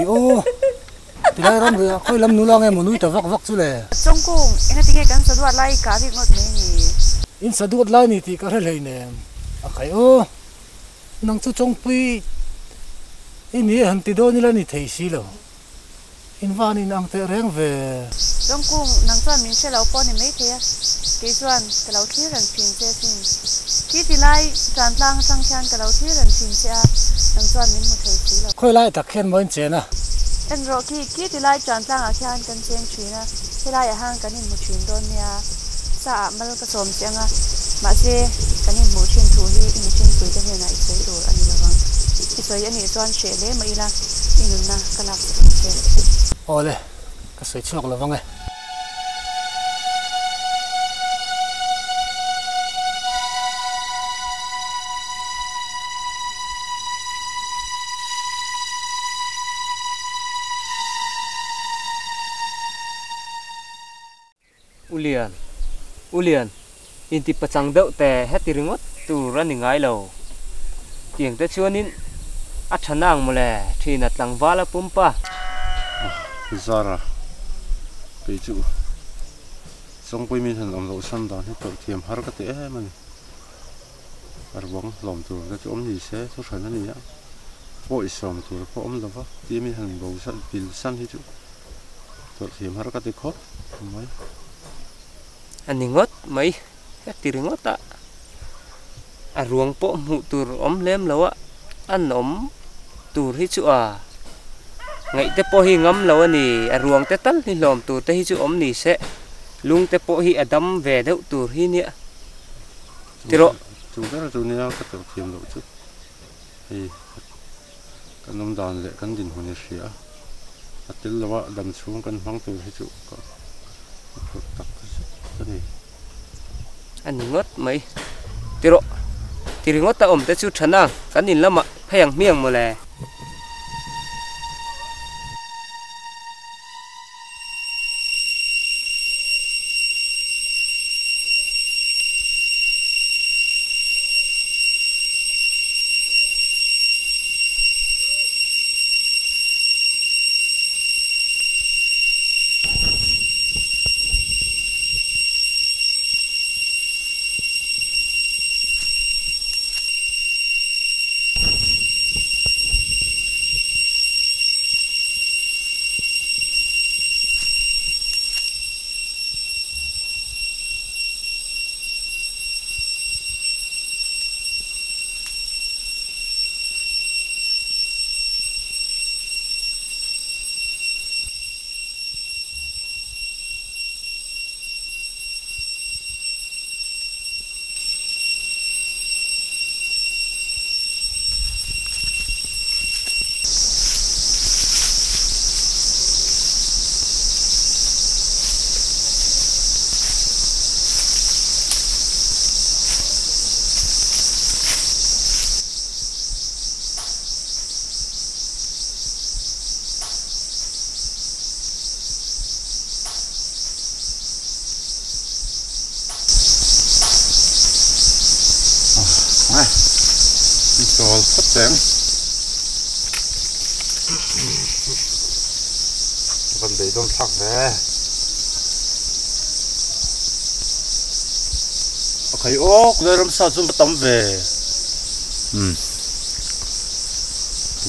khẩy ô thì lại ram rồi khơi lâm núi lo nghe một núi tờ vắc vắc chú lệ trong cung anh tiếng cái sadu lại cá thì ngọt này nhỉ in sadu lại nè thì cái này nè khẩy ô nang chú trong pi in nhỉ hắn tí đôi như là nè thấy xí rồi in van in ang te reng về trong cung nang chuan mình sẽ lau pon mấy thế cái chuan cái lau thi rần phim thế xin khi thì lại tràn lang sang khan cái lau thi rần phim thế nang chuan mình một thấy xí rồi khơi lại tắc khen mới chén à anh rồi khi thì lại tràn lang à khan cần chén chuyện à thế lại hang cái nên một chuyện đôi nha sa mà cái xóm chén à mà sẽ cái nên một chuyện thú đi in chuyện thú cái này sẽ rồi anh là vâng cái anh ấy toàn sẽ lấy mà là in na cái lạc sẽ ồ lệ cái sợi chuột là vâng này ulian inti pachang deuh te heti ringot tu rani ngai lo tiang te chuanin a thanang mole thina tlangwala pumpa zara pe chu song pui min han om lo san dan hi to thiam har ka te man arbong lom tu ka chu om ni se chu thana ni ya po isom tu po om lova ti min han bo san pil san hi chu to thiam har ka te kho mai aningot mai heti ringot a ruang po mu tur om lem lawa an om tur hi chu a ngai te po hi ngam lo ani a ruang te tal hi lom tur te hi chu om ni se lung te po hi adam ve deuh tur hi nia tiro chu da chu nia ka to thiam lo chu hi kan nom dan le kan din hone sia atil lawa dam chung kan hmang tur hi chu ka tak ka ni aningot mai tiro tiringot ta om te chu thana kanin lama phayang miang mole Rồi sắp sáng vấn đề đông thẳng nè khẩy ô nơi làm sao chúng tắm về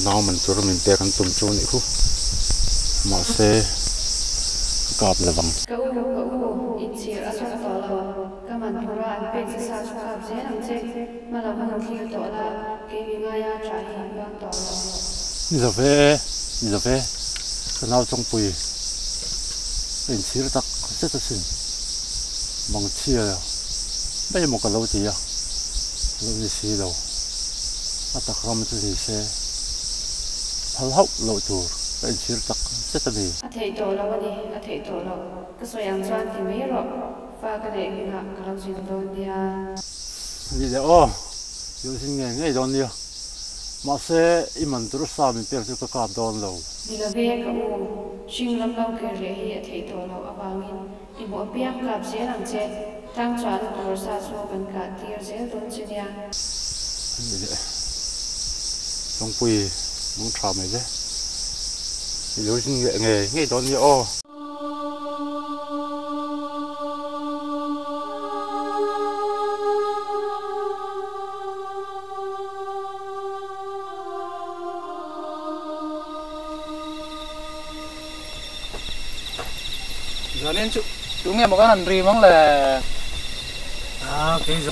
nào mình cho mình đểกันtụm chỗ này khu mà xe cọp là vắng câu ít chỉ ở trong đó là các bạn thua ra anh biết sao cho cọp dễ làm gì mà làm bằng khi đó là cái ngay trả hiện đang đó như vậy cái nào trong bụi mình chỉ là tắc rất là xinh bằng chia rồi bây giờ một cái lâu gì à lâu gì xí đâu à tắc làm cái gì xe hal hậu lâu tour mình chỉ là tắc rất là gì thầy tổ là gì thầy tổ là cái số yang doan thì mấy rồi và cái này là cái làm gì đó gì đấy ô yêu sinh nghe đón đi mà xe iman turu sa mình biết cái cặp đón lâu đi là về cái ô xin làm lâu cái gì thầy tổ là avangin đi bộ biếc cặp dễ làm gì tăng chọn tổ sa số bên cả tiệt dễ đón chuyện nha gì đấy trong quỳ muốn trả mấy đấy Yếu sinh nghệ nghề nghe đó như ô. Giờ nên chú nghe một cái hành rìm là cái gì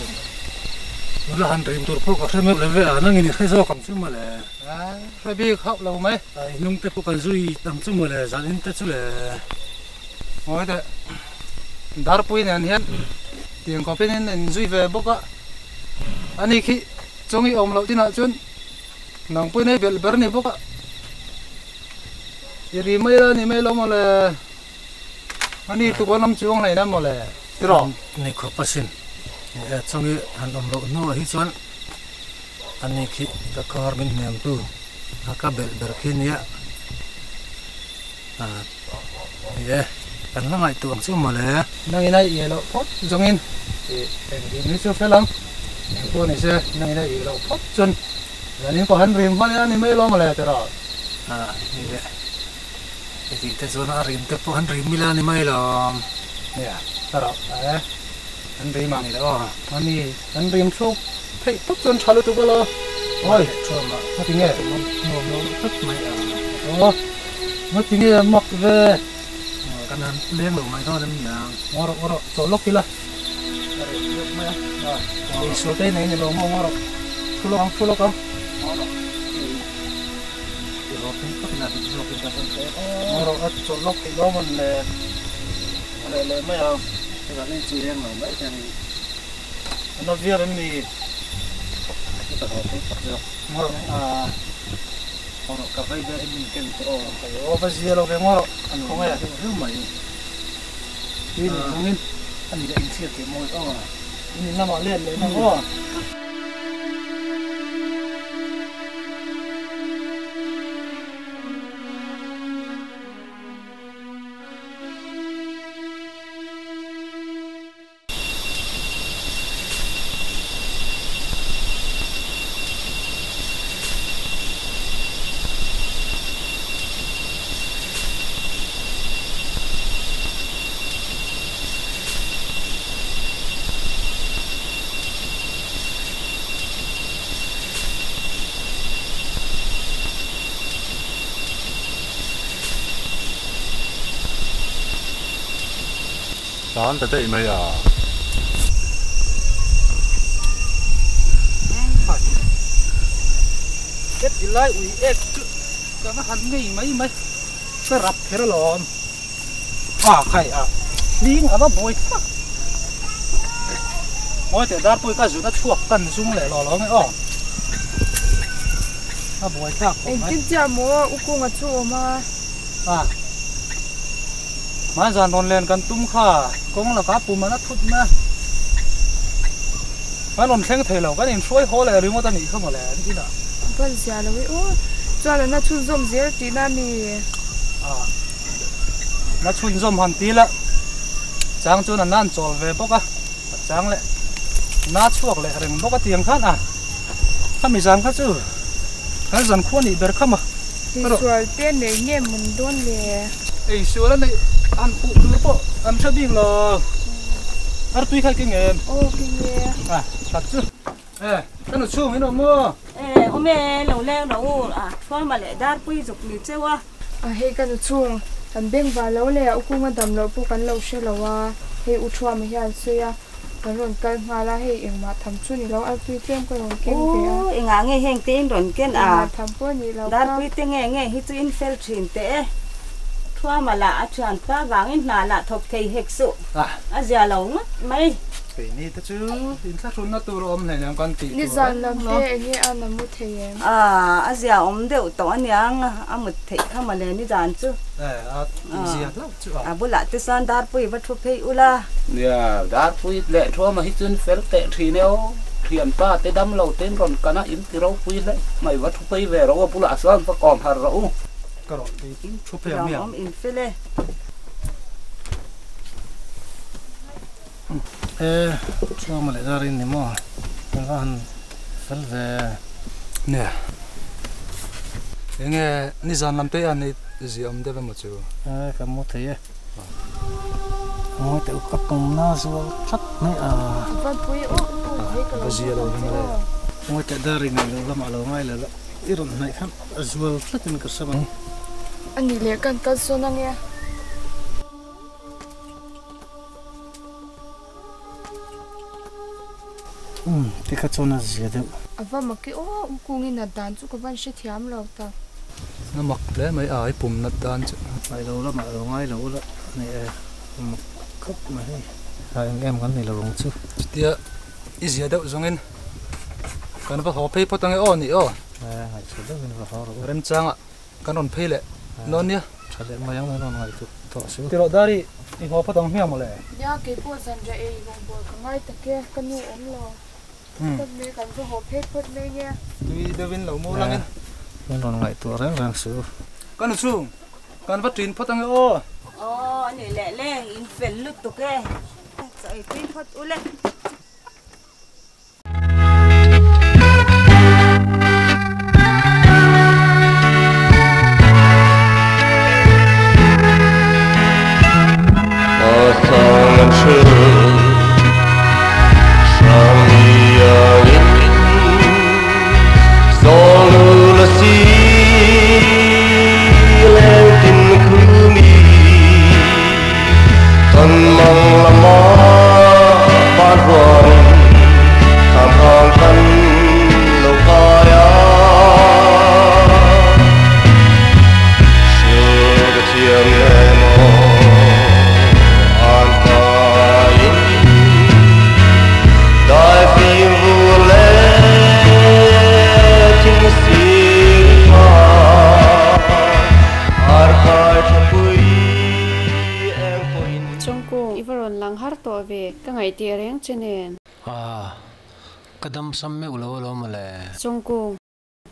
là hành rìm tôi phụ có thêm một level nó nghe thấy rõ cảm xúc mà là phải biết học lâu mấy nung tới phụ cần duy tầm chung mà là giờ nên tới chung là ngồi đấy dar pui này hiện tiền có bên nên duy về bốc á anh ấy khi trong cái ông lão tin là chun nòng pui này bel bel này bốc á jadi mấy là này mấy lâu mà là anh ấy tụi con năm chuông này năm mà là rồi này có pasin trong cái hành động lộ nó hi chuan anh ấy khi ta có mình niệm tu các bel bel khi này cần lắm ngày tuồng chứ mà lẽ năng này gì lộ phốt giống in thì nó chưa phải lắm tôi này xe năng này gì lộ phốt chân là nên có hắn rìm phát anh mấy lo mà lẽ rồi như vậy thì thế số nó rìm tới hắn rìm mila này mấy lo nè rồi hắn rìm mà này đó hắn rìm số thấy phốt chân chả được tụi lo ôi nó tiếng nghe nó phốt mày nó tiếng nghe mọc về karena liang lo mai thôi nên là ngoro chỗ lốc kia là số tây này lo ngoro full lốc không ngoro ở chỗ lốc thì đó mình là mấy không cái đó nên chui liang lo mấy cái này nó viết đến gì ngoro cà phê để mình kiếm chỗ phải gì đâu cái ngoro không phải thứ mày ini mungkin kan tidak insir ke mau ini nama lihat le nama Đó tới đây mới cái gì lại ủy ép cho nó hành nghỉ mấy cái rập thế đó lộn khai liếng ở đó bồi ôi để đáp bồi cái gì nó chuộc cần xuống lại lò nghe nó bồi thắc anh tin chả mua u cung ở chỗ mà mà dàn đòn lên cần tung khá cũng là cá bù mà nó thút mà mà đòn xem thể lâu cái này suối hồ lại riêng mà ta nghĩ không mà lẽ thế nào vẫn già là vậy cho là nó chun rôm dễ tí na nì nó chun rôm hòn tí là trang cho nó nan trộn về bốc trang lại nó chuộc lại riêng bốc tiền khác không bị giang khác chứ cái dàn khuôn thì được không thì xuôi tiền để nghe mình đón lẹ ấy xuôi là này ăn phụ cứ bộ ăn chưa biết là ăn tuy khai kinh nghiệm kinh nghiệm thật chứ cái nó chua mấy nó mưa hôm nay lâu leo đâu thôi mà lại đắt quý dục liệt chứ wa hay cái nó chua thằng bên vào lâu lẹ u cung đầm lâu phụ cắn lâu xe lâu hay u chua mà hiện xưa rồi cái hoa là hay mà thằng chua thì lâu ăn tuy thêm cái rồi kinh kìa ngã nghe hàng tên rồi kiên thằng bữa thì lâu đắt quý tiếng nghe hít tu in fel truyền tế thua mà lạ chuẩn ta vàng in là thọc thầy hệt sự giờ lâu mấy cái này ta chứ in sát xuống nó tu ôm này là con tí đi dàn làm thế nghe ăn là một thầy em giờ ông đều tỏ nhang một thầy không mà lên đi dàn chứ gì lắm chứ bữa lạ tới san đắt quý vật thuộc thầy ula đắt quý lệ thua mà hít chân fel tệ thì nếu thiền pa tới đâm lâu tên còn cả nó in từ rau quý đấy mày vật thuộc thầy về rau bữa lạ san phải còn hạt rau cái đó thì chụp hình miệng ông in phê lê cho mà lại ra đây này mà nó ăn phật về nè nghe ni dàn làm tây ăn này gì ông đây một chỗ cái một thế ngồi tự cấp công na rồi rất mấy Vâng, bùi ô, thấy cái cái gì đâu nhưng mà ngồi tự đa riêng này là mà ngay là iron này khám rồi rất là cái sao anh nghĩ lẽ cần số năng nghe. thì cái chỗ nào gì đâu Vâng, mà cái ô, cũng nghe là đàn chú có văn sẽ thiam lâu ta. nó mặc lẽ mấy ai bùm nát đan chứ này lâu lắm mà ngay lâu lắm này một cấp mà hai anh em cái này là rồng chứ tia ý gì đâu giống anh cái nó phải học phê bắt tăng cái on nhỉ ô ngày xưa đó mình phải học rồi rem trang ạ cái non phê lệ non nhá thật đấy mà yang nó ngày tụt thọ xíu thì đó đi thì học bắt tăng hiểm mà lệ Ya cái bộ dân ra ấy gồm bộ cái ngay tất kia cái nu ốm lo. Cái này cần phải học hết bớt này nha. tuy đưa bên lẩu mô lăng anh mình còn ngày tụt ráng xíu cái nó xuống cái nó phát triển bắt tăng cái ô này lẹ lẹ in phèn lụt tụt cái chạy pin phát u lên cái ngày tiệc riêng trên nền cái đâm xăm mấy ulo ulo mà lẽ trong cô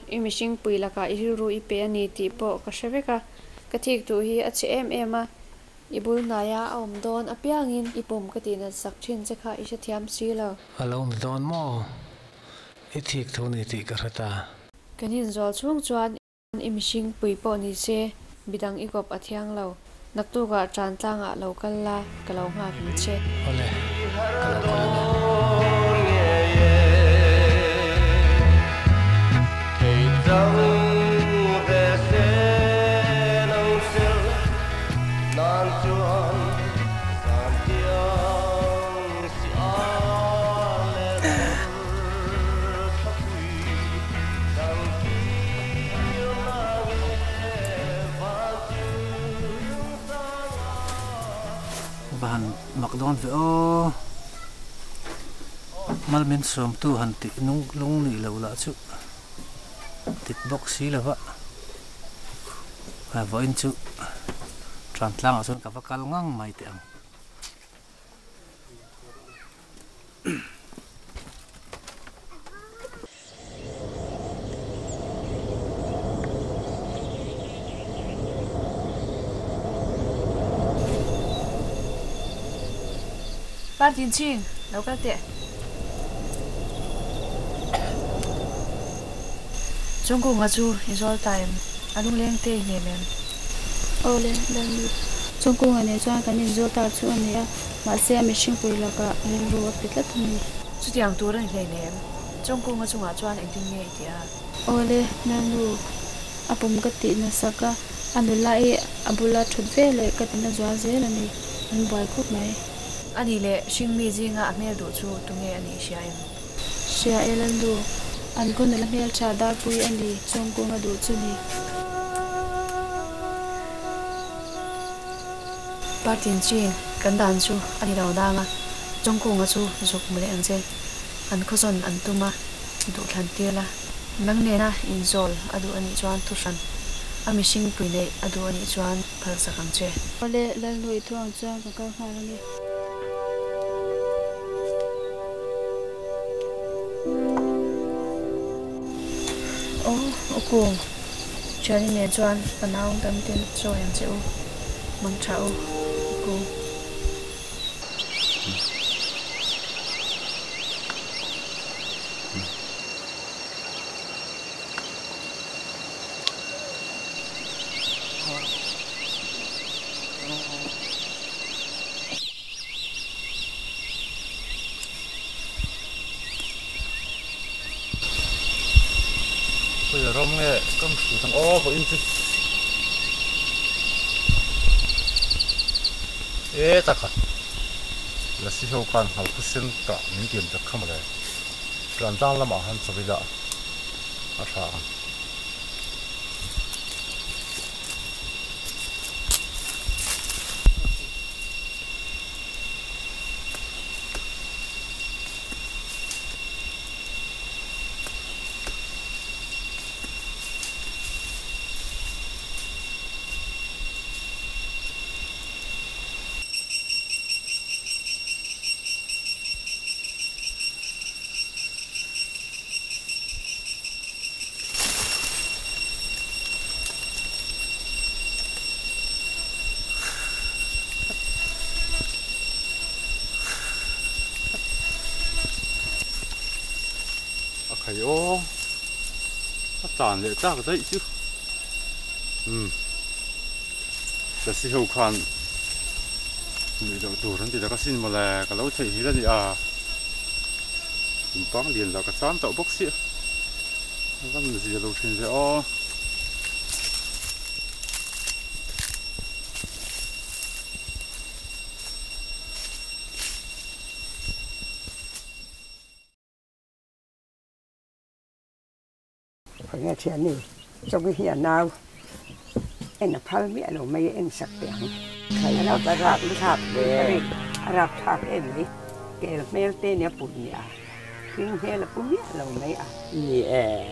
em sinh bùi là cả iru ipe ani ti po ka sheveka ka thik tu hi a che em a ibul naya om don apiangin ipum ka tin sak thin che kha isha thiam si lo along don mo ithik thoni ti ka rata kanin zol chung chuan em sinh bùi po ni se bidang igop athiang lo naktu ga tran tlanga local la kalau nga ri che ole bahan makdon ve o malmen som tu han ti nung lung ni lo la chu tip box si la wa ha voin chu tran tlang a son ka vakal ngang mai te ang Ba tin ching, đâu có tiện. Trong cùng azu is all time. Alung leng te ne men. Ole dan trong cùng này cho cái này zo ta chu này mà xe machine pui là cả nên ro pitat ni. Chu tiang tu ran le ne. Trong cùng azu nga chuan eng tin nge tia. Ole nan ru apum ka ti na saka anulai abula thut ve le ka tin na zwa ze la ni an boy khop mai. Ani le shing mi ji nga amel du chu tu nge ani shaim. Sia elan du an ko na la mel cha dar pui ani trong cùng adu chu ni. Ba tin ching kan dan chu ani raw da nga. Trong cùng azu zuk mle ang je. An ko zon an tuma du than tia la. Nang ne na in zol adu ani chuan tu san. Ami shing pui nei adu ani chuan phal sakang che. Ole lan lui thuang cha ka ma la ni. Cùng cho nên mẹ chuan phần nào tâm tin rồi em chịu mong chào cùng Cầm thủ thằng o của in chứ. Ê ta khát. Là sĩ hậu can hậu cứ xin cả những điểm được không đấy. Làm tăng làm ăn cho bây giờ. À sao? Hay ô, nó tàn lệ chắc đấy chứ. Là sĩ hậu can người đậu tủ thì đã có xin mà là cái lấu chạy ra thì mình bắn liền là cái chán tàu bốc xịa, nó làm gì đâu trên đấy ô. Phải nghe chuyện này trong cái hiện nào em là phá mẹ nó mấy em sạch tiếng thầy nó ta rạp nó thạp về rạp thạp em đi kể mẹ tên nhà bún nhà nhưng mẹ là bún nhà là mấy nhẹ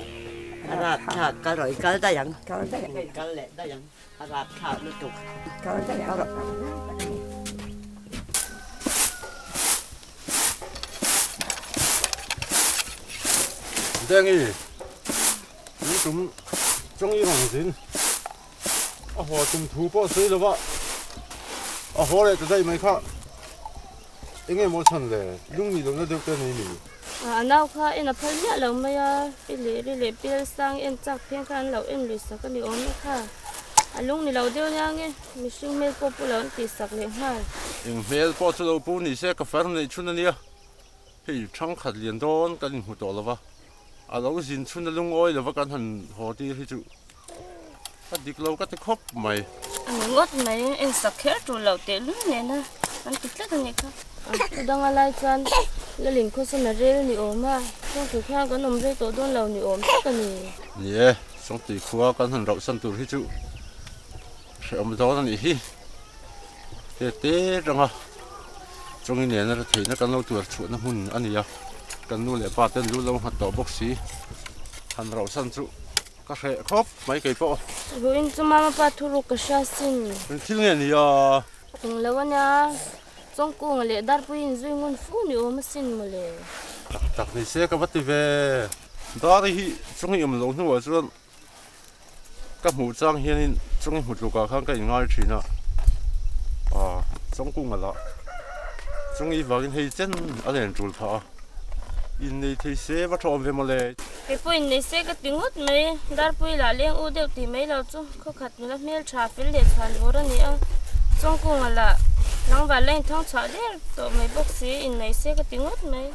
rạp thạp cái rồi cái ta dặn cái lệ ta dặn rạp thạp nó trục cái ta dặn rồi Đang đi chúng trong y hoàng xin họ chúng thu bỏ xí rồi vợ họ lại từ đây mấy khác anh em muốn chọn để lúc gì nó được tên này nào khác em là phải nhớ lâu mấy đi lệ sang em chắc phiền khăn lâu em lười sắc cái điều ôn khác lúc này lâu điều nhang nghe mình sinh mê cô phụ lớn thì sắc liền hai anh mẹ bỏ cho lâu bún thì sẽ có phải này chút nữa thì trong khát liền đó cái hình hụt rồi vợ lâu xin chút nữa lung oi là vợ cần hẳn họ đi thì chịu cái đi lâu cái khóc mày anh ngót mày em sắc hết rồi lâu tiền lúc này nè anh thích cái này khác đang ở lại chân là liền cô xem là rêu ni ốm à trong thực ra có nằm rêu tổ đôn lầu ni ốm tất cả ni nhé trong tỷ khua cần hẳn rau sân tủ thì chịu sẽ ông đó là gì thế rằng à trong cái này nó thấy nó cần lâu tuổi chuột nó hun anh ấy cần nuôi lại ba tên nuôi lâu hạt đỏ bốc xí hẳn rau sân trụ các hệ khóc mấy cái bộ rồi in cho mama pa thu ruột cái sao xin mình thiếu này thì từng lâu nha trong cô lệ dar puin duy ngon phú ni ốm xin mà lệ đặc này xe các vật về đó thì trong cái em lâu nữa rồi các mũ trang hiện trong cái một lục khác cái ngay chỉ nè trong cung mà đó trong cái vào cái chân ở đây chủ thọ in đây thì xe bắt đầu về mà lệ cái puin này xe cái tiếng hút mấy dar puin là liên u đều thì mấy lâu chú khó khăn nữa là mấy trà phê lệ tràn vô đó nhỉ trong cô là nắng vào lên thong chợ đấy tụi mấy bốc xí in này xe cái tiếng hút mấy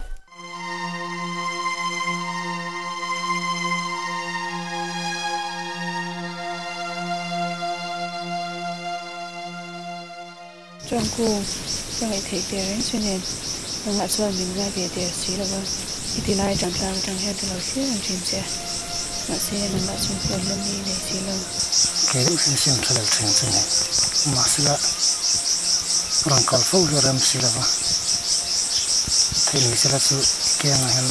trong cô trong hệ thể tiền đến cho nên nó ngã xuôi mình ra về tiền xí là vâng thì lại chẳng sao chẳng hết được xí làm chuyện xe ngã xe nó ngã xuống phơi lên đi để xí lâu cái đó sẽ xem thật là chuyện thế này mà sẽ là rằng còn phô ra làm xí là vâng thì mình sẽ là sự kia mà hắn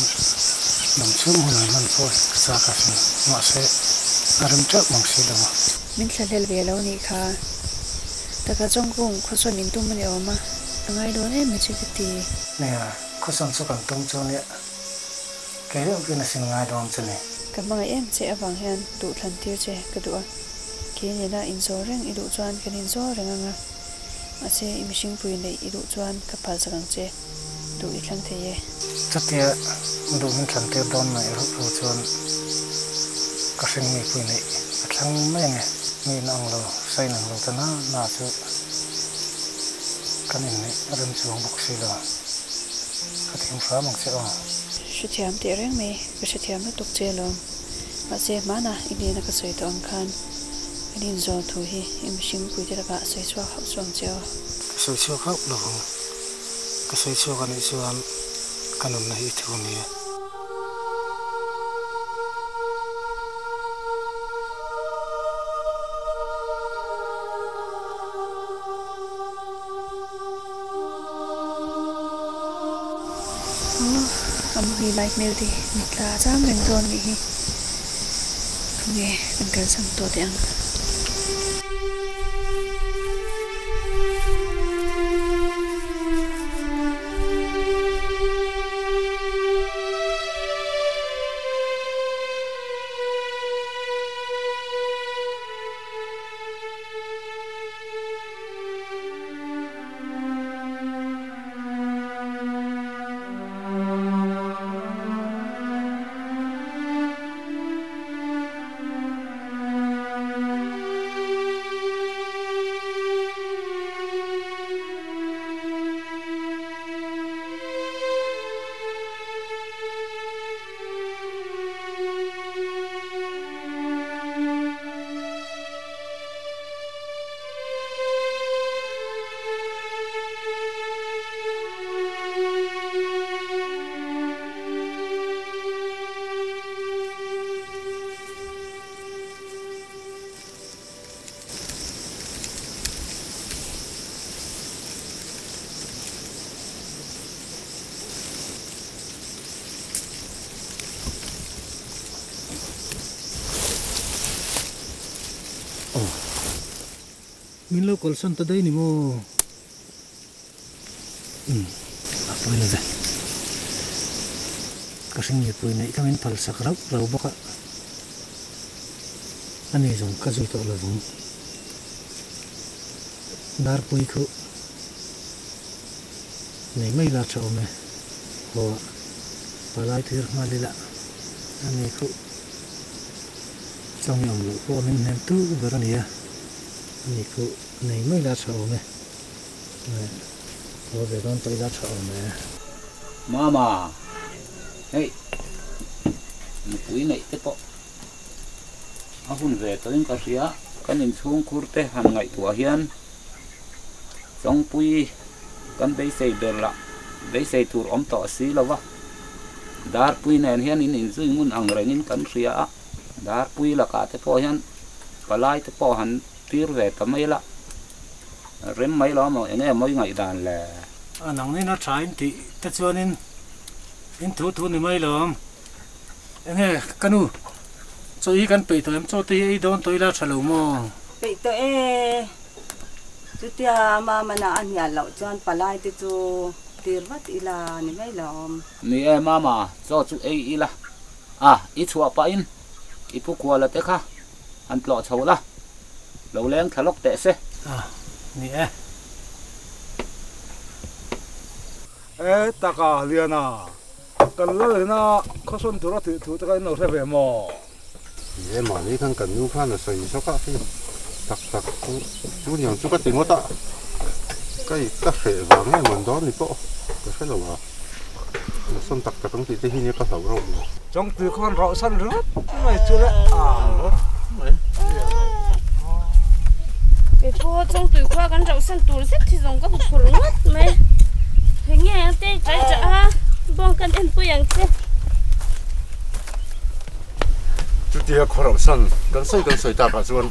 đồng xuống hồn hắn phôi xa cả xong mà sẽ làm chắc bằng xí là vâng mình sẽ lên về lâu này kháแต่ก็จ้องกุ้งคนส่วนนินตุ้มมันเดียวมายังไงโดนให้มันชิคตีเนี่ยคนส่วนสุกันตรงจนเนี่ยแกเรื่องเป็นสิ่งง่ายดองจังเลยกับบางเอ็มเจ้าบางเห็นดูทันเที่ยวเจ้ก็ดูกินเนี่ยนะอินโซเร่งอิดูจวนกันอินโซเร่งอ่ะอาเจ้อิมิชิงปุยในอิดูจวนกับพัลสังเจ้ดูอีกครั้งเที่ยจัดเที่ยดูมันทันเที่ยวดอนในรูปรูจวนก็สิ่งมีปุยในครั้งไม่ไงมีนังโลใส่นังโลแต่น่าจะกันอย่างนี้เริ่มช่วงบุกซีโลก็ทิ้งฟ้ามังเสียอ๋อ ชุดเทียมเตี้ยเร่งไหมก็ชุดเทียมแล้วตกเจลง mà xe má na in na cái sợi to ang khan in zo thu hi im sing pui te ka sợi chua khóc chuang cheo sợi chua khóc lo cái sợi chua cái này chuan cái nón này thu ni mi like mail đi nít là chăm mình thôi mi nghe mình cần sang to tiếng min lo kol san ta dai ni mo a poi la dai ka sing ye poi nei ka min phal sak rau rau baka ani jong ka zu to la vung dar poi khu nei mai la chau me ho palai thir ma le la ani khu trong yong lu ko min nem tu beraniaนี่คือในไม่ละชาวเนี่ยเราไปตอนไปละชาวเนี่ยมาเฮ้ยมันคุยไหนเตปะอาหุ่นเวตัวนี้ก็เสียกันยินช่วงคูร์เตหันไงตัวเฮียนสองปุยกันได้ใส่เบลละได้ใส่ตัวอมต่อสีแล้ววะดาร์ปุยเนี่ยเฮียนอินซึ่งมุนอังเริงกันเสียดาร์ปุยละกาเตปะเฮียนปลายเตปะหันตีร์เวทไม่ละเริ่มไม่ล้อมาอย่างนี้ไม่ไงด่านแหละอันนั้นนี่น่าใช้ที่แต่ส่วนนี้ทุนนี่ไม่ล้อมอย่างนี้กันนู่โจยกันไปตัวเอ็มโจตีโดนตัวละฉลองมั้งไปตัวจุดที่มามันอันยาเหล่าจวนปลายที่จูตีร์วัดอีลานี่ไม่ล้อมนี่มาโจจุอีละอีชัวไปอินอีพวกกัวละเตะค่ะอันปลอดเฉาละเราเลี้ยงทะเลาะเตะเสียนี่ตากาเลียนะกันเลยนะเขาส่วนตัวถือตะกันเราใช้แบบหม้อมานี่ทั้งกันยูพันใส่ช็อกโกแลตตักจูนี่ยังจูก็ติงว่าตะก็เสียบางเนี่ยเหมือนตอนนี้ก็ใช่หรอวะส่วนตักแต่ต้องติดที่นี่ก็เสาเราจงตีคนเราสั้นรถไม่เจอแล้วcái cô trong tuổi khoa con rau xanh tuổi rất thì dùng các phụ nữ mày thấy nghe tê trái trả bong cần em bùi ăn chứ chú tia khoa rau xanh cần xây ta cả chuan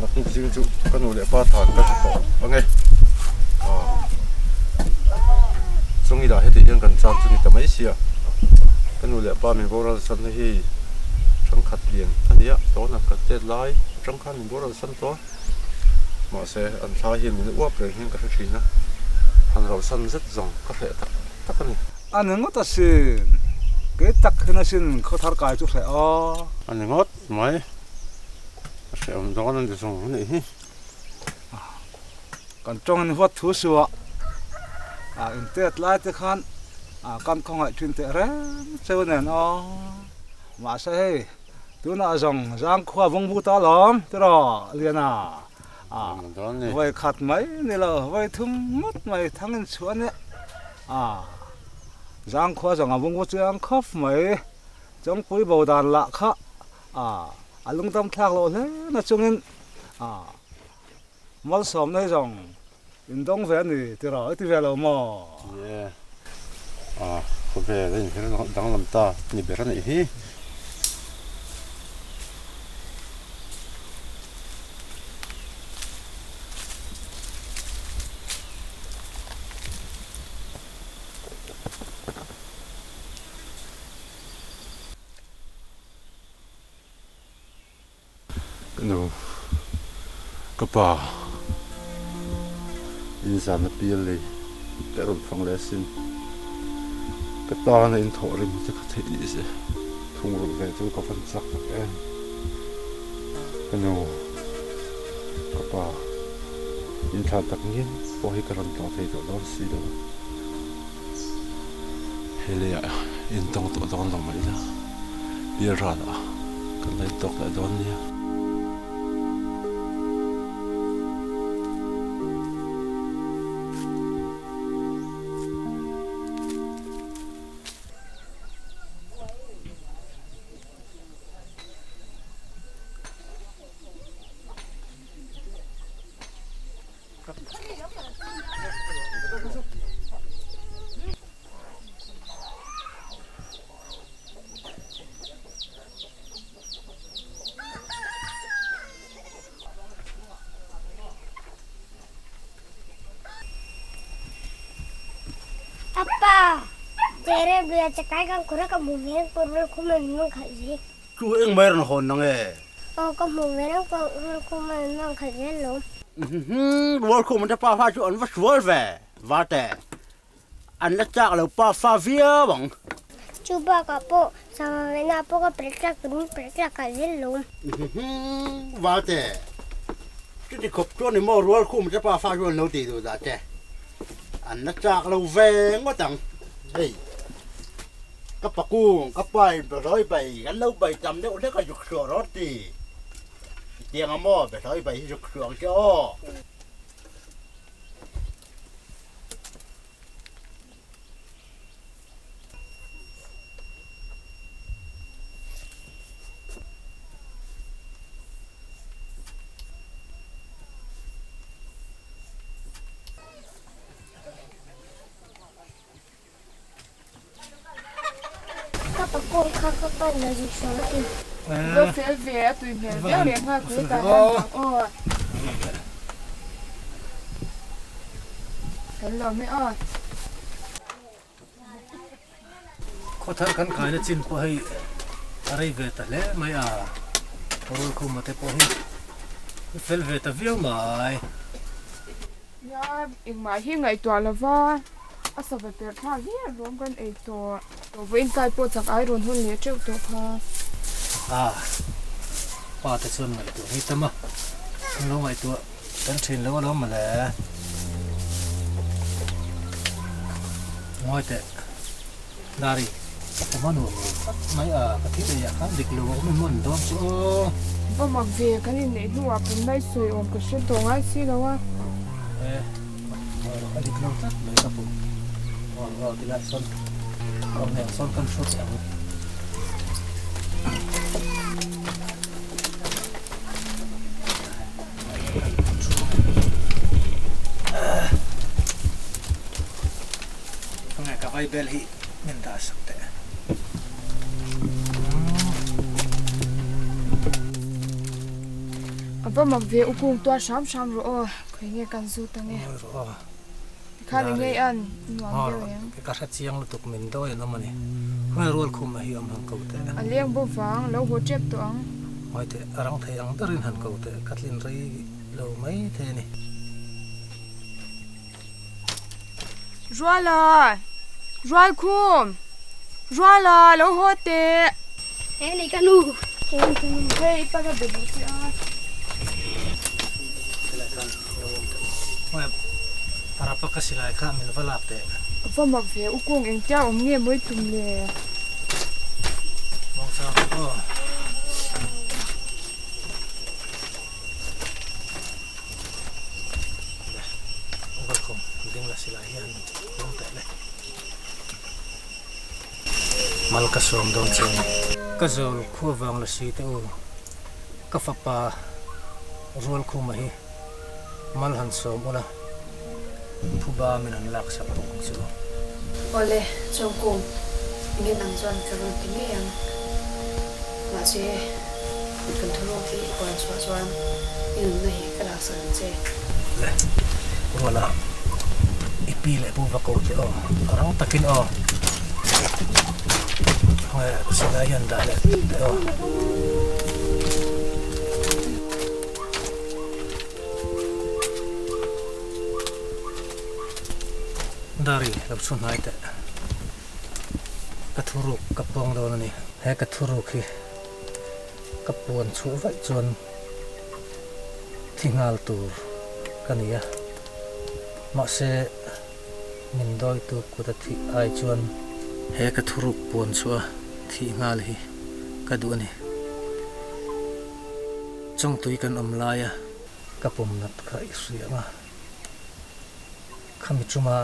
mặc dù chú con nuôi để ba thằng các phụ ok trong khi đó hết thìยังcần chọn chú thì mấy xia con nuôi để ba mình vô rau xanh thì trong khát liền anh ấy đó là cái tết lái trong khát mình vô rau xanh đó mà sẽ ăn trái hiền mình uống rồi nhưng cái gì nữa ăn rau xanh rất rộng có thể tắc cái này ăn ngót ta xin cái tắc nó xin khó thar cài chút sẽ ăn ngót mấy sẽ ăn đó nên thì xong cái này còn trong anh phát thú sữa in tết lại tết khan con không lại chuyên tết đấy chơi này mà sẽ tôi nói rằng giang khoa vong vu ta lắm thế đó liền vậy khát mấy này là vậy thum mất mày thằng xuống đấy giang khoa rằng vong vu giang khóc mấy trong cuối bầu đàn lạ khác alung tam thak lo le na chungin mal som nei jong in dong ve ni ti ra ti ve lo mo yeah ko ve lên cái nó đang làm ta ni bera này hi no kapa insan na pili pero phong lesin kata na in thorim te khathi ise thungru ve tu ka fan sak no kapa in tha tak ngin po hi karan ta thei to lor si do hele ya in tong to dong dong mai da bi ra da kan lai tok la don nia Apa, cere biar cekai kan kurang kamu mereng kurang kumen kaji. Chú em mới là hồn năng nghe. Kamu mereng kurang kumen kaji lo. Đuổi kumenจะป้าฟ้าchú anh vắt vỡ về, vắt tè. Anh đã chắc làป้าฟ้าvía bằng. Coba kapo sama mena apa ka periksa kaji lo. Vắt tè. Chú đi khop chú này mau đuổi kumenจะป้าฟ้าchú anh nấu tì rồi đã tè. Anh đã chắc là về ngó tặng. Hey. Các bà cu, các bài rồi bài gắn lâu bài chấm đấy, nó cái dục sửa đó thì tiếng âm mò bài rồi bài dục sửa cho. Aku kakak lagi sorti. Lo fel ve tu ve ve le nga ku ta o. Kan lo me o. Ko thar kan khai na chin po hai arai ve ta le mai rol khu mate po hi fel ve ta viu mai Ya ing mai hi ngai to la va. Asa ve per tha hi rom kan e to vein kai po chak ai ron hon le treu to kha pa ta chon ngai to hi tama lo ngai to kan thin lo ma le ngoi te dari ta manu mai ka thi de ya ka dik lo me mon do chu ba mak ve kan ni nei nuwa pun mai soi om ka shu to ngai si lo wa ka dik lo ta mai ka pu ti la son Ông này son con sốt dẻo. Ngày cả vay bel hi mình đã sắp tệ. Apa mak ve ukung tua sam ro khoi nge kan zu ta nge. Kha ni nge an nuam de yang. Cái cắt chiang lu tuk min doi nó mà nè. Mai rol khum hi am han ko te. Aliang bo wang lo ho chep to ang. Mai te arang thei ang tarin han ko te katlin rei lo mai the ni. Ruala. Rual khum. Ruala lo ho te. Ni kanu. Hey pa ga de bo si a. Mai para pa ka silai kha min valap te. Apa mak ve ukung eng cha om nge moi tum le. Mong sa ko. Welcome. Ding la silai yan. Mong te le. Mal ka som don ching. ka zol khu wang la si te u ka fa pa rol khu ma hi mal han som ula thu ba min an lak sak tok chu ole chong kum nge nang chuan ka ru ti nge yang ma che kan thuro ti kon chwa chuan in na hi ka la san che le wala ipi le bu va ko te o rang takin o hoy sala yan da le te o dari lab sun hai te ka thuruk ka pong do ni he ka thuruk hi ka pon chu vai chon thingal tur kania ma se min doi tu ku ta thi ai chon he ka thuruk pon chua thi ngal hi ka du ni chong tui kan om laia ka pom nat kha isrianga khami chuma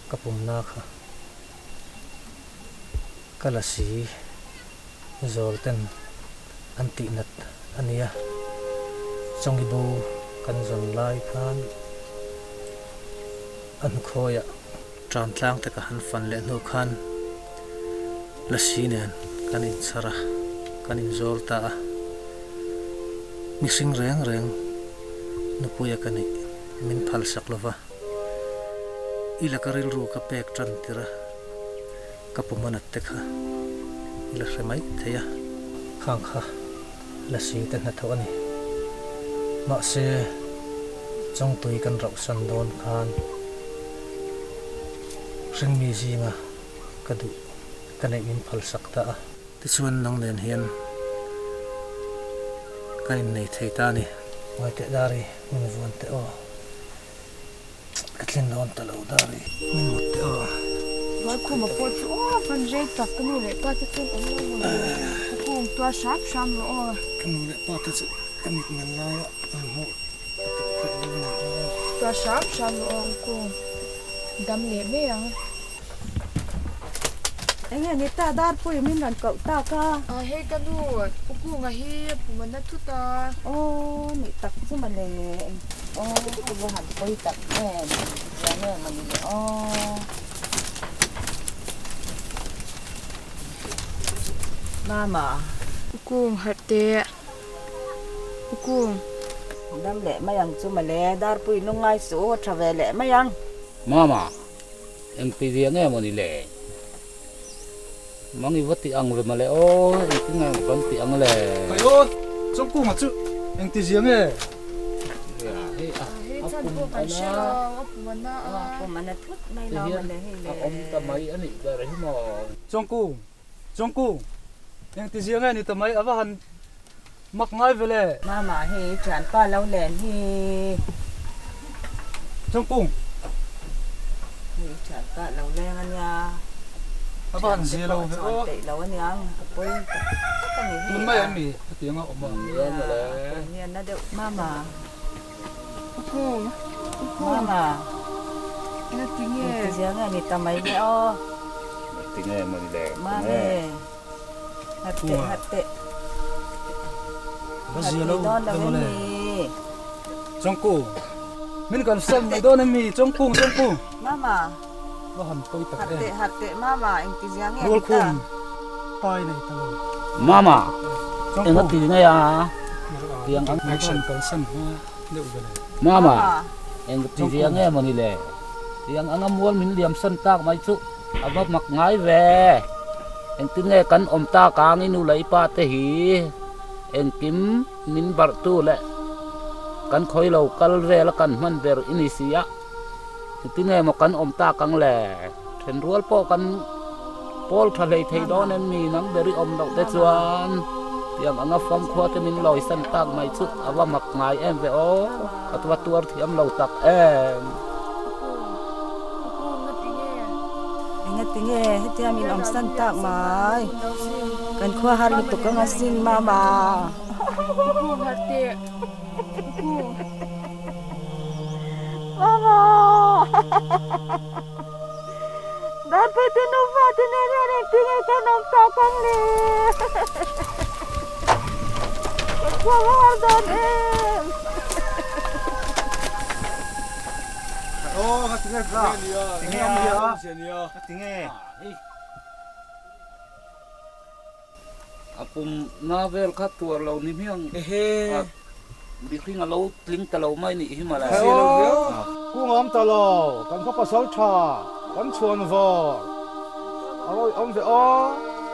kapum na kha kalasi zolten anti nat ania chongi bo kan zon lai khan an khoya tram tlang te ka han fan le no khan lasi nen kan in sara kan in zol ta mixing reng reng nu puya kani min phal sak lova ila karil ru ka pek tran tira kapumanat te kha ila remai theya khang kha la si te na thawani ma se chong tui kan rau san don khan ring mi zinga kadu kanai min phal sakta ti chuan nang len hian kain nei theita ni mai te dari min vuan te o katlin don talo dari min mot te o nói khu mà pot ô phần dây tập cái này to cho tôi cũng khu to sáp sam rồi cái này to cho cái mít mình lai á một to sáp sam rồi khu đâm lệ bé à anh nghe người ta đar pui mình làm cậu ta ca hey ta nu khu ngah hi mình đã thu ta ô nị tập chứ mà nè ô cái vô hẳn pui tập nè giờ nè mà mình ô mama cung hạt tệ cung đâm lệ mấy anh chú mà lệ đar pui nung ngay số trở về lệ mấy anh mama em đi riêng nghe mà đi lệ mang đi vất thì ăn rồi mà lệ ô cái ngày vẫn thì ăn lệ phải ô trong cung mà chứ em đi riêng nghe chân cô phải sao cô mà nó thức mấy lo mà lệ ông ta mấy anh ấy về đấy mà trong cung em đi riêng nghe thì tầm mấy ở vào mặc ngay về lệ mama hi chán pa lâu lệ hi trong cung hi chán pa lâu lệ anh nha ở vào gì lâu vậy ô lâu anh nha pui mình mấy em mì tiếng họ mà nghe nó được mama cung mama nó tiếng nghe thì giờ ngày ta mấy bé ô thì nghe mà đi lệ mama hạt tệ có gì lâu đâu này trong cung mình còn xem mấy đôi này mì trong cung mama nó hẳn tôi tập hạt tệ mama anh tí giang nghe luôn cung tai này tao mama em nó tí nghe à tiếng ăn action còn xem liệu cái này mama em tí giang nghe mà đi lệ tiếng ăn muốn mình liềm sân tác mấy chút à vấp mặc ngái về em tí nghe cắn om ta càng đi nu lấy pa te hi em kim min bar tu lệ cắn khói lâu cal về là cắn man về inisia tí nghe một cắn om ta càng lệ thèn ruột po cắn pol thà lệ thấy đó nên mi nắng về om đậu tết xuân tiếng ăn phong khoa thì mình lòi sân tác mấy chút à vấp mặc ngái em về ô à tua tua thì em lâu tạc em nghe tiếng nghe hết tiếng mình làm sân tạc mày cần khoa hát lục tục các xin mama cung hạt tệ mama Dar pui tin no va tin ne tin ka nom ta kan le. Ko war don em. Oh, katinge bra. Katinge. Apum navel katua lau ni miang. Biking alo tling talo mai ni Himalaya. Ku ngom talo, kan ko pasal cha, kan chuan vo. Alo om ve o,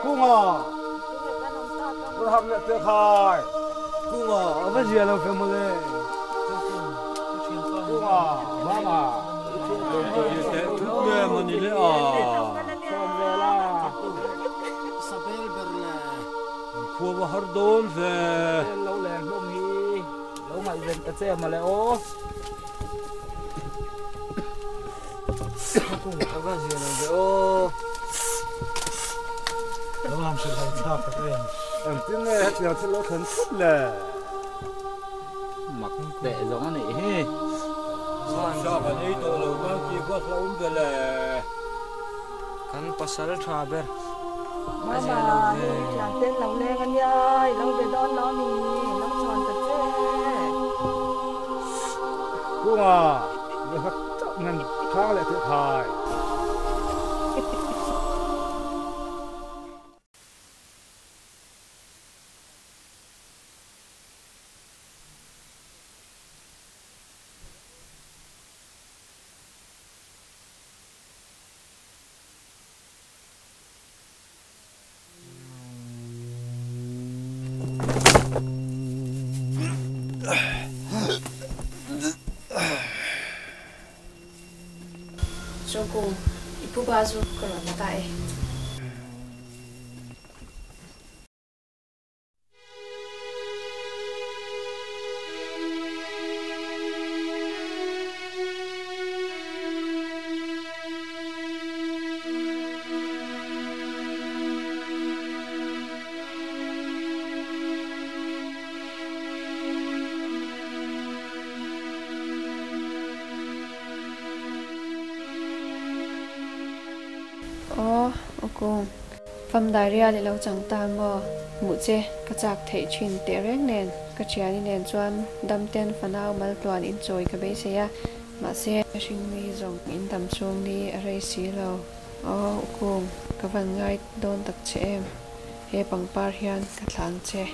ku nga. Ku ham le te khai. Ku nga, ava ji alo fe mo le. Ku nga, mama. Ku me mani le a. Chuan ve la. Sabel berle. Ku va har don ve. Lâu lẹ lông hi, lâu mày dần ta xe mà lại ô. Ku ava ji alo ve o. Lo ham se khai cha ka em. Em tin le het ya se lo khan sut le. Mặc tệ giống anh ấy he. Sao cái ấy tôi lâu bao kia có lâu về là kan pasal tha ber Mama, ni cha ten lau le kan yai, lau be don lau ni, lau chon ta che. Ku nga, le hat ngan thang le te khai. Joko, ibu bazu kalau tak cô phẩm daria le lo chang ta mo mu che ka chak thei thin te reng nen ka chiani nen chuan dam ten fanau mal tluan in choi ka be se ya ma se hring mi zong in dam chung ni a rei si lo o ku ka van ngai don tak che em he pangpar hian ka thlang che